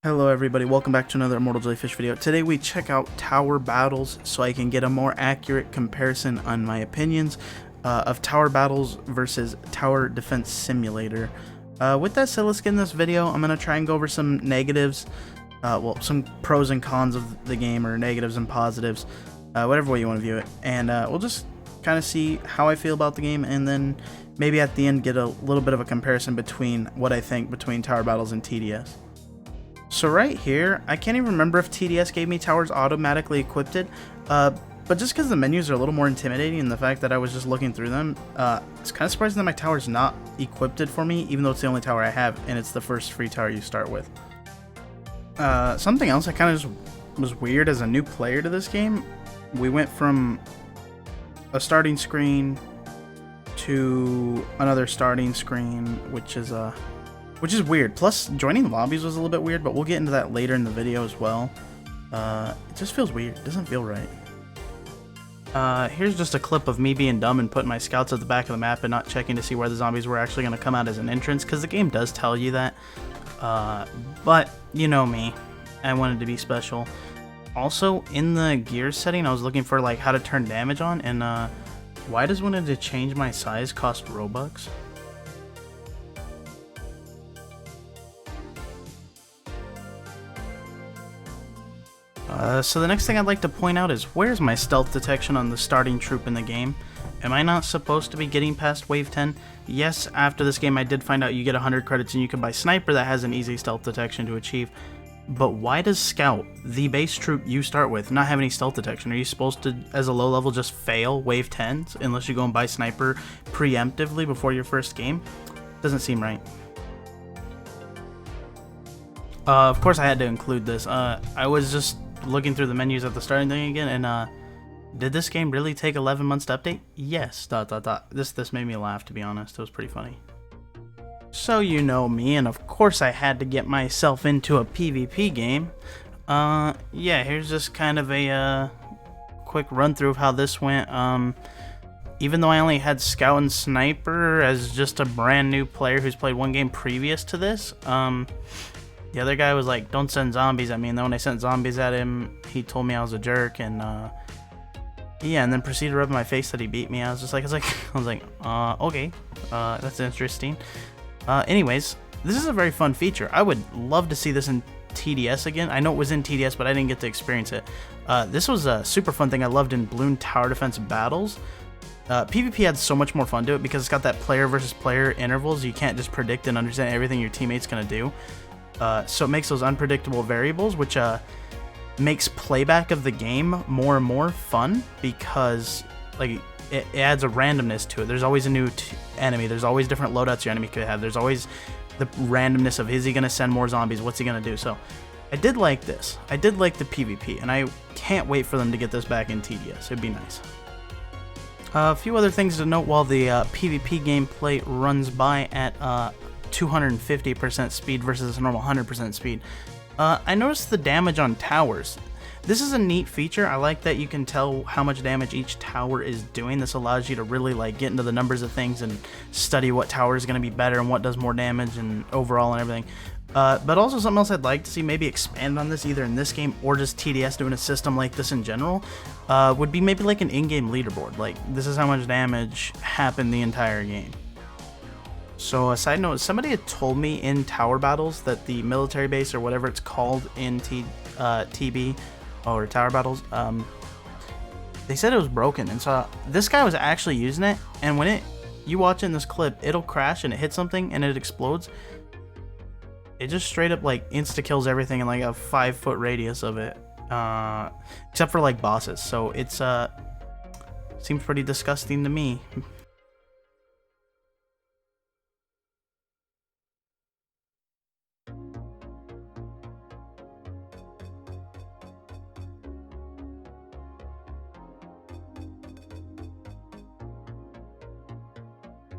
Hello everybody, welcome back to another Immortal Jellyfish video. Today we check out tower battles so I can get a more accurate comparison on my opinions of tower battles versus tower defense simulator. With that said, let's get in this video. I'm going to try and go over some negatives, well, some pros and cons of the game, or negatives and positives, whatever way you want to view it. And we'll just kind of see how I feel about the game, and then maybe at the end get a little bit of a comparison between what I think between tower battles and TDS. So right here, I can't even remember if TDS gave me towers automatically equipped, but just because the menus are a little more intimidating and the fact that I was just looking through them, it's kind of surprising that my tower's not equipped for me, even though it's the only tower I have, and it's the first free tower you start with. Something else that kind of just was weird as a new player to this game, we went from a starting screen to another starting screen, which is weird. Plus, joining lobbies was a little bit weird, but we'll get into that later in the video as well. It just feels weird. It doesn't feel right. Here's just a clip of me being dumb and putting my scouts at the back of the map and not checking to see where the zombies were actually going to come out as an entrance, because the game does tell you that. But, you know me. I wanted to be special. Also, in the gear setting, I was looking for like how to turn damage on, and why does wanting to change my size cost Robux? So the next thing I'd like to point out is, where's my stealth detection on the starting troop in the game? Am I not supposed to be getting past wave 10? Yes, after this game I did find out you get 100 credits and you can buy sniper that has an easy stealth detection to achieve. But why does scout, the base troop you start with, not have any stealth detection? Are you supposed to, as a low level, just fail wave 10s unless you go and buy sniper preemptively before your first game? Doesn't seem right. Of course I had to include this. I was just looking through the menus at the starting thing again, and did this game really take 11 months to update? Yes, ... This made me laugh, to be honest. It was pretty funny. So you know me, and of course I had to get myself into a PvP game. Yeah, here's just kind of a quick run through of how this went. Even though I only had Scout and Sniper as just a brand new player who's played one game previous to this, the other guy was like, don't send zombies at me, and then when I sent zombies at him, he told me I was a jerk, and yeah, and then proceeded to rub in my face that he beat me. I was like, okay, that's interesting. Anyways, this is a very fun feature. I would love to see this in TDS again. I know it was in TDS, but I didn't get to experience it. This was a super fun thing I loved in Bloon Tower Defense Battles. PvP had so much more fun to it because it's got that player versus player intervals. You can't just predict and understand everything your teammate's gonna do. So it makes those unpredictable variables, which makes playback of the game more and more fun, because like it adds a randomness to it. There's always a new enemy. There's always different loadouts your enemy could have. There's always the randomness of, is he going to send more zombies? What's he going to do? So I did like this. I did like the PvP, and I can't wait for them to get this back in TDS. It'd be nice. A few other things to note while the PvP gameplay runs by at 250% speed versus a normal 100% speed. I noticed the damage on towers. This is a neat feature. I like that you can tell how much damage each tower is doing. This allows you to really like get into the numbers of things and study what tower is going to be better and what does more damage and overall and everything. But also something else I'd like to see maybe expand on this, either in this game or just TDS doing a system like this in general, would be maybe like an in-game leaderboard. Like, this is how much damage happened the entire game. So a side note, somebody had told me in tower battles that the military base, or whatever it's called in TB or tower battles, they said it was broken, and so this guy was actually using it, and when you watch in this clip, it'll crash and it hits something and it explodes. It just straight up like insta kills everything in like a 5-foot radius of it, except for like bosses. So it's seems pretty disgusting to me.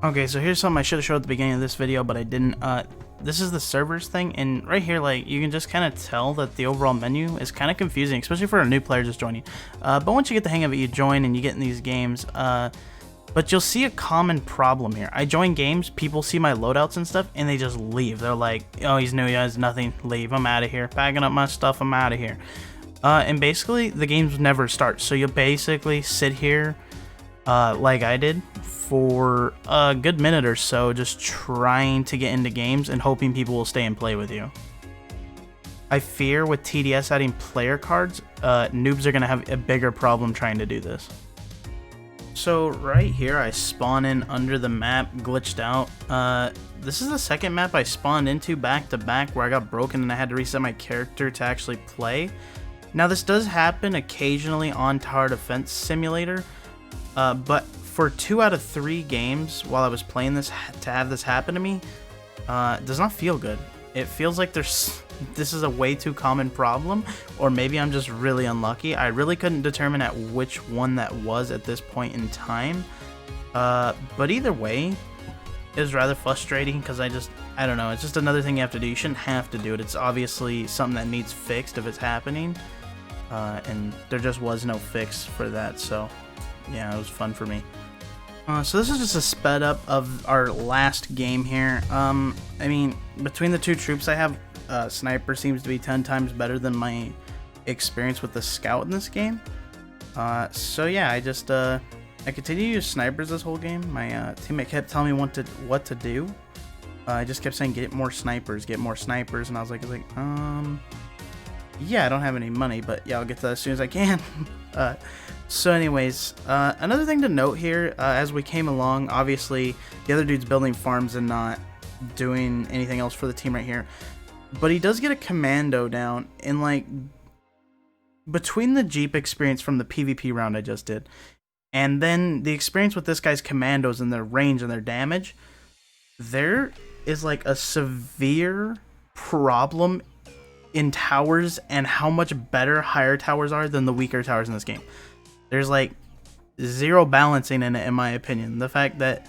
Okay, so here's something I should have showed at the beginning of this video, but I didn't. This is the servers thing, and right here, like, you can just kind of tell that the overall menu is kind of confusing, especially for a new player just joining. But once you get the hang of it, you join and you get in these games. But you'll see a common problem here. I join games, people see my loadouts and stuff, and they just leave. They're like, oh, he's new, he has nothing, leave, I'm out of here. Packing up my stuff, I'm out of here. And basically, the games never start. So you'll basically sit here, like I did, for a good minute or so, just trying to get into games and hoping people will stay and play with you. I fear with TDS adding player cards, noobs are going to have a bigger problem trying to do this. So right here I spawn in under the map, glitched out. This is the second map I spawned into back to back where I got broken and I had to reset my character to actually play. Now this does happen occasionally on Tower Defense Simulator, but for 2 out of 3 games while I was playing this, to have this happen to me, does not feel good. It feels like this is a way too common problem, or maybe I'm just really unlucky. I really couldn't determine at which one that was at this point in time. But either way, it was rather frustrating because I don't know, it's just another thing you have to do. You shouldn't have to do it. It's obviously something that needs fixed if it's happening. And there just was no fix for that, so yeah, it was fun for me. So this is just a sped up of our last game here. I mean, between the 2 troops I have, Sniper seems to be 10 times better than my experience with the Scout in this game. So yeah, I continue to use Snipers this whole game. My teammate kept telling me what to do. I just kept saying get more snipers, and I was like, yeah, I don't have any money, but yeah, I'll get to that as soon as I can. So anyways, another thing to note here, as we came along, obviously the other dude's building farms and not doing anything else for the team right here, but he does get a commando down, and like between the Jeep experience from the PvP round I just did, and then the experience with this guy's commandos and their range and their damage, there is like a severe problem in towers and how much better higher towers are than the weaker towers in this game. There's like zero balancing in it, in my opinion. The fact that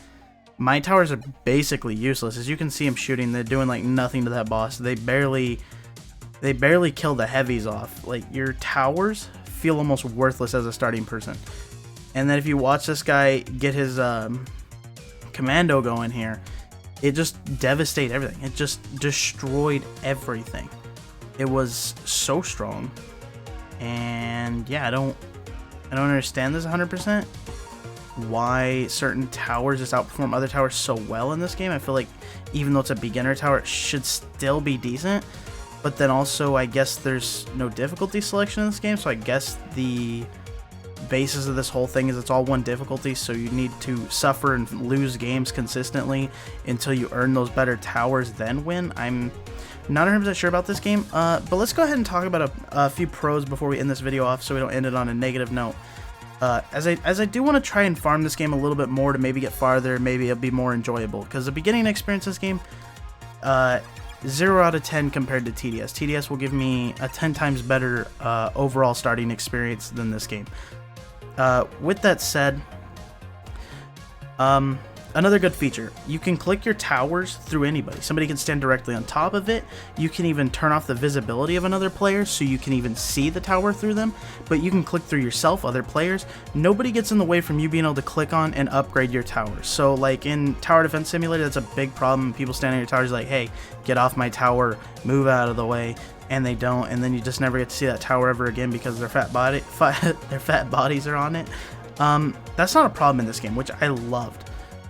my towers are basically useless. As you can see, I'm shooting, they're doing like nothing to that boss. They barely kill the heavies off. Like, your towers feel almost worthless as a starting person. And then if you watch this guy get his commando going here, it just devastated everything. It just destroyed everything. It was so strong. And yeah, I don't understand this 100%. Why certain towers just outperform other towers so well in this game. I feel like even though it's a beginner tower, it should still be decent. But then also, I guess there's no difficulty selection in this game, so I guess the basis of this whole thing is it's all one difficulty, so you need to suffer and lose games consistently until you earn those better towers, then win. I'm not 100% sure about this game, but let's go ahead and talk about a few pros before we end this video off so we don't end it on a negative note. As I do want to try and farm this game a little bit more to maybe get farther, maybe it'll be more enjoyable, because the beginning experience of this game, 0 out of 10 compared to TDS. TDS will give me a 10 times better overall starting experience than this game. With that said, another good feature, you can click your towers through anybody. Somebody can stand directly on top of it. You can even turn off the visibility of another player so you can even see the tower through them, but you can click through yourself, other players. Nobody gets in the way from you being able to click on and upgrade your towers. So like in Tower Defense Simulator, that's a big problem. People standing on your towers like, hey, get off my tower, move out of the way, and they don't, and then you just never get to see that tower ever again because their fat bodies are on it. That's not a problem in this game, which I loved.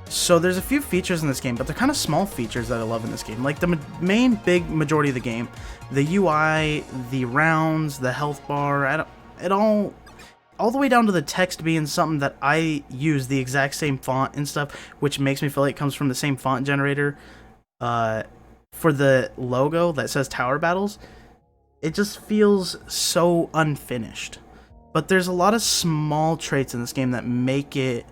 So there's a few features in this game, but they're kind of small features that I love in this game. Like the main big majority of the game, the UI, the rounds, the health bar, all the way down to the text being something that I use the exact same font and stuff, which makes me feel like it comes from the same font generator. For the logo that says Tower Battles, it just feels so unfinished. But there's a lot of small traits in this game that make it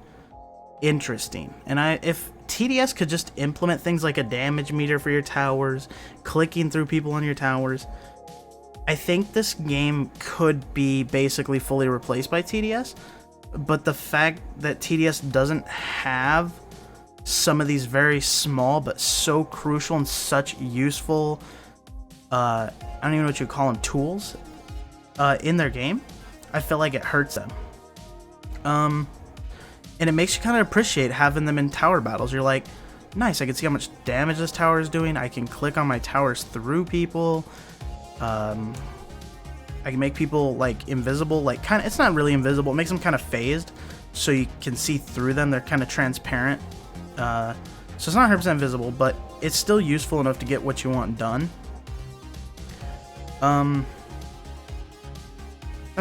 interesting, and if TDS could just implement things like a damage meter for your towers, clicking through people on your towers, I think this game could be basically fully replaced by TDS. But the fact that TDS doesn't have some of these very small but so crucial and such useful, I don't even know what you call them, tools in their game, I feel like it hurts them. and it makes you kind of appreciate having them in tower battles. You're like, nice, I can see how much damage this tower is doing. I can click on my towers through people. I can make people like invisible, like kind of, it's not really invisible, it makes them kind of phased so you can see through them. They're kind of transparent, so it's not 100% visible, but it's still useful enough to get what you want done. Not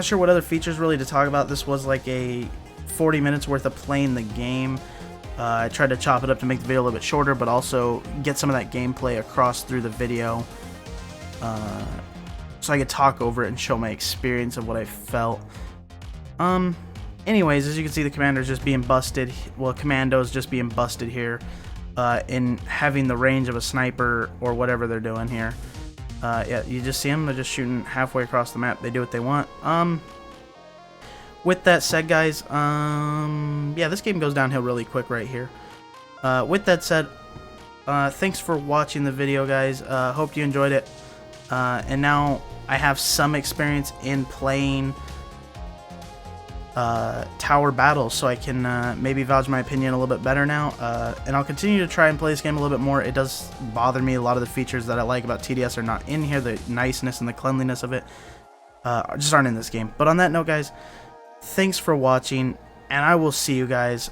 sure what other features really to talk about. This was like a 40 minutes worth of playing the game. I tried to chop it up to make the video a little bit shorter, but also get some of that gameplay across through the video, so I could talk over it and show my experience of what I felt. Anyways, as you can see, the commander's just being busted. Well, commando's just being busted here, in having the range of a sniper or whatever they're doing here. Yeah, you just see them, they're just shooting halfway across the map. They do what they want. With that said, guys, yeah, this game goes downhill really quick right here. With that said, thanks for watching the video, guys. Hope you enjoyed it. And now I have some experience in playing tower battles, so I can maybe vouch my opinion a little bit better now. And I'll continue to try and play this game a little bit more. It does bother me. A lot of the features that I like about TDS are not in here. The niceness and the cleanliness of it just aren't in this game. But on that note, guys, thanks for watching, and I will see you guys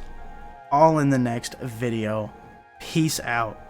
all in the next video. Peace out.